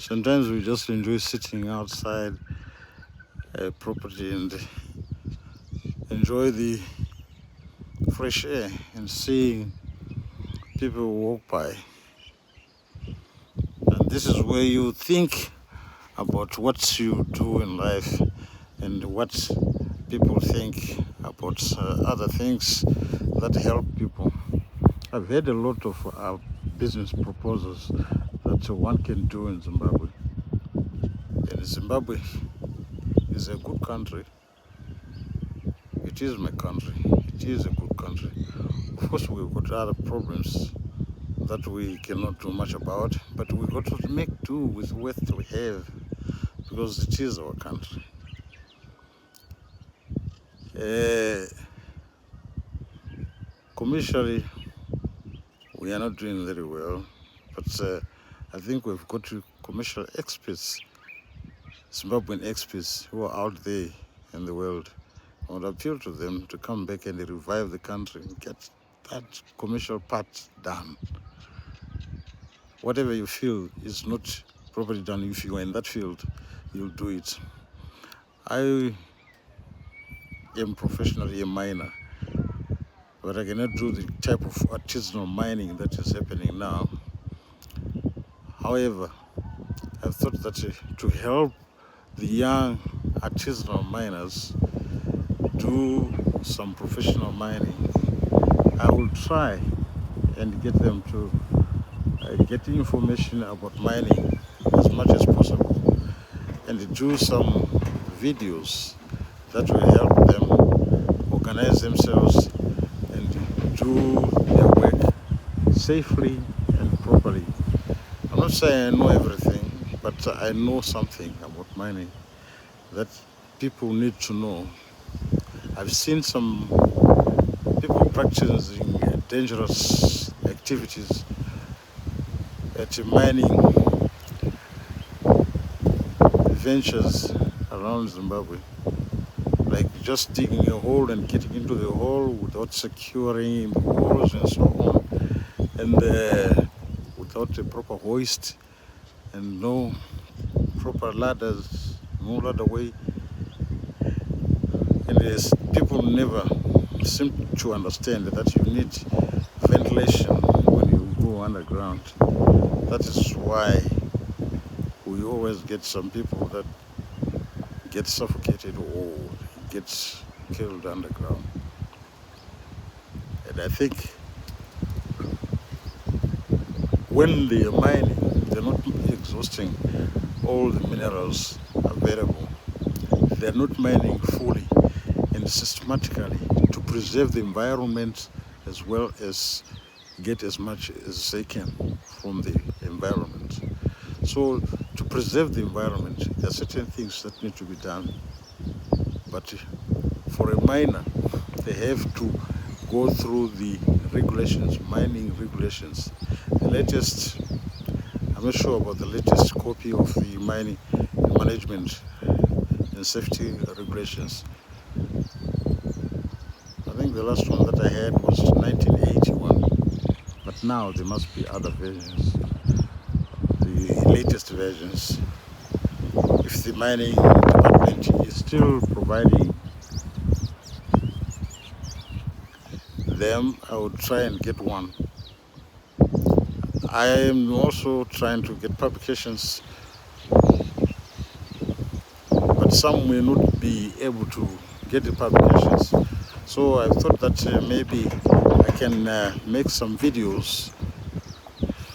Sometimes we just enjoy sitting outside a property and enjoy the fresh air and seeing people walk by. And this is where you think about what you do in life and what people think about other things that help people. I've heard a lot of business proposals that one can do in Zimbabwe. And Zimbabwe is a good country. It is my country. It is a good country. Of course, we've got other problems that we cannot do much about, but we've got to make do with what we have because it is our country. Commercially, we are not doing very well, but I think we've got commercial experts, Zimbabwean experts who are out there in the world. I would appeal to them to come back and revive the country and get that commercial part done. Whatever you feel is not properly done, if you are in that field, you'll do it. I am professionally a miner, but I cannot do the type of artisanal mining that is happening now. However, I've thought that to help the young artisanal miners do some professional mining, I will try and get them to get information about mining as much as possible and do some videos that will help them organize themselves and do their work safely and properly. I'm not saying I know everything, but I know something about mining that people need to know. I've seen some people practicing dangerous activities at mining ventures around Zimbabwe, like just digging a hole and getting into the hole without securing the walls and so on, and without a proper hoist and no proper ladders, no ladder way. And people never seem to understand that you need ventilation when you go underground. That is why we always get some people that get suffocated or get killed underground. And I think when they are mining, they're not exhausting all the minerals available. They're not mining fully and systematically to preserve the environment as well as get as much as they can from the environment. So to preserve the environment, there are certain things that need to be done. But for a miner, they have to go through the regulations, mining regulations. The latest, I'm not sure about the latest copy of the mining management and safety regulations. I think the last one that I had was 1981, but now there must be other versions, the latest versions. If the mining department is still providing them, I would try and get one. I am also trying to get publications, but some may not be able to get the publications. So I thought that maybe I can make some videos,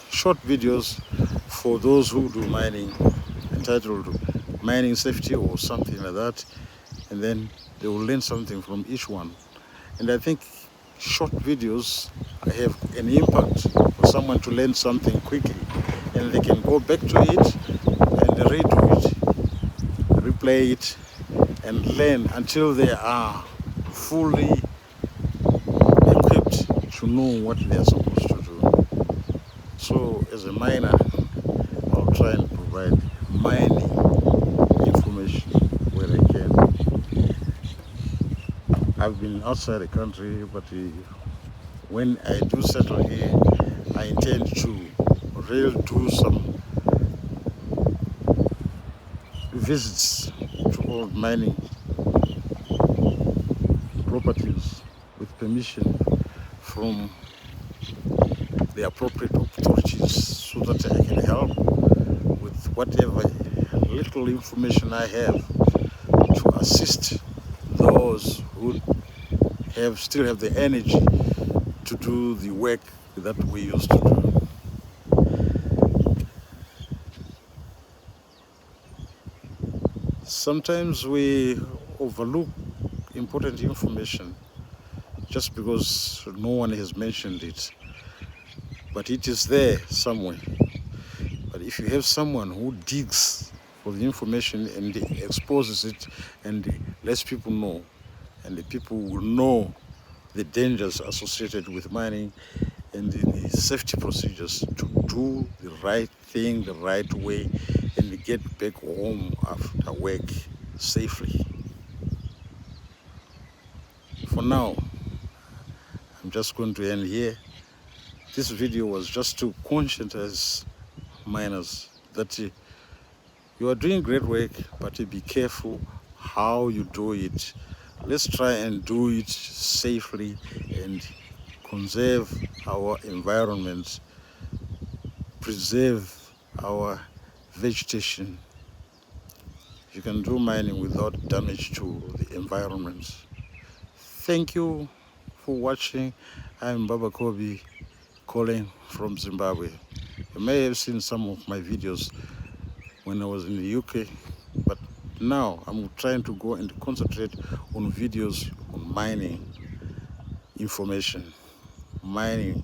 short videos for those who do mining, entitled Mining Safety or something like that, and then they will learn something from each one. And I think short videos have an impact for someone to learn something quickly, and they can go back to it and redo it, replay it, and learn until they are fully equipped to know what they are supposed to do. So as a miner, I'll try and provide mining information where I can. I've been outside the country, but when I do settle here, I intend to really do some visits to all mining properties with permission from the appropriate authorities, so that I can help with whatever little information I have to assist those who still have the energy to do the work that we used to do. Sometimes we overlook important information just because no one has mentioned it, but it is there somewhere. But if you have someone who digs for the information and exposes it and lets people know, and the people will know the dangers associated with mining and the safety procedures to do the right thing the right way and get back home after work safely. For now, I'm just going to end here. This video was just to conscientize miners that you are doing great work, but be careful how you do it. Let's try and do it safely and conserve our environment, preserve our vegetation. You can do mining without damage to the environment. Thank you for watching. I'm Baba Kobi, calling from Zimbabwe. You may have seen some of my videos when I was in the UK, but now I'm trying to go and concentrate on videos on mining information, mining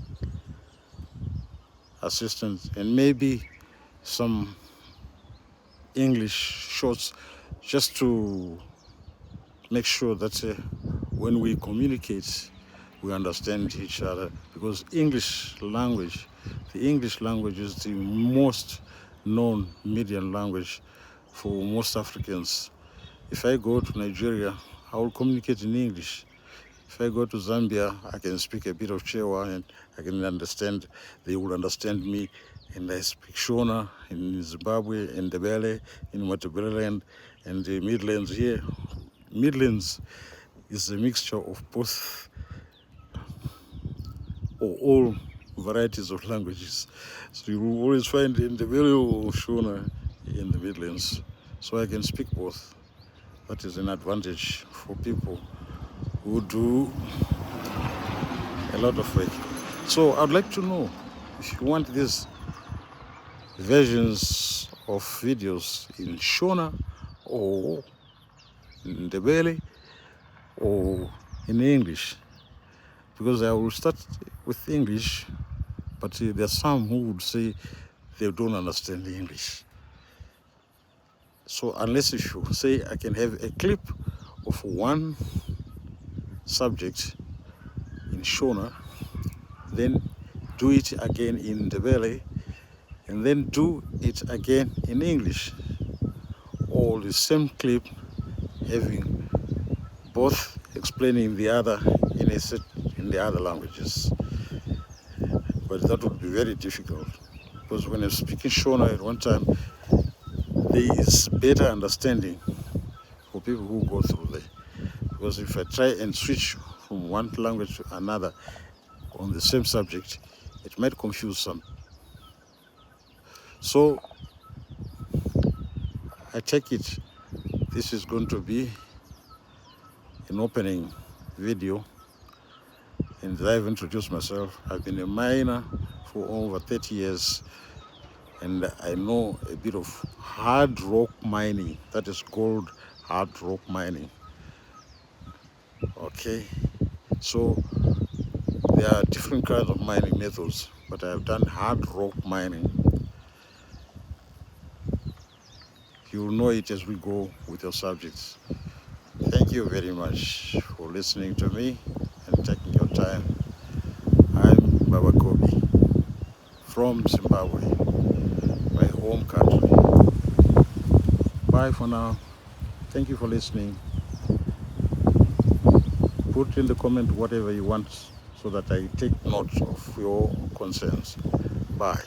assistance, and maybe some English shorts, just to make sure that when we communicate, we understand each other, because the English language is the most known median language for most Africans. If I go to Nigeria, I will communicate in English. If I go to Zambia, I can speak a bit of Chewa and I can understand, they will understand me. And I speak Shona in Zimbabwe, in Ndebele, in Matabeleland, and the Midlands here. Midlands is a mixture of both, or all varieties of languages. So you will always find Ndebele or Shona in the Midlands. So I can speak both. That is an advantage for people who do a lot of work. So I'd like to know if you want these versions of videos in Shona or in Ndebele or in English, because I will start with English, but there are some who would say they don't understand the English. So unless if you say I can have a clip of one subject in Shona, then do it again in Ndebele, and then do it again in English, or the same clip having both explaining the other in the other languages. But that would be very difficult, because when I'm speaking Shona at one time, there is better understanding for people who go through there. Because if I try and switch from one language to another on the same subject, it might confuse some. So I take it this is going to be an opening video, and I've introduced myself. I've been a miner for over 30 years, and I know a bit of hard rock mining, that is called hard rock mining. Okay, so there are different kinds of mining methods, but I have done hard rock mining. You will know it as we go with your subjects. Thank you very much for listening to me and taking your time. I'm Baba Kobi from Zimbabwe, my home country. Bye for now. Thank you for listening. Put in the comment whatever you want so that I take note of your concerns. Bye.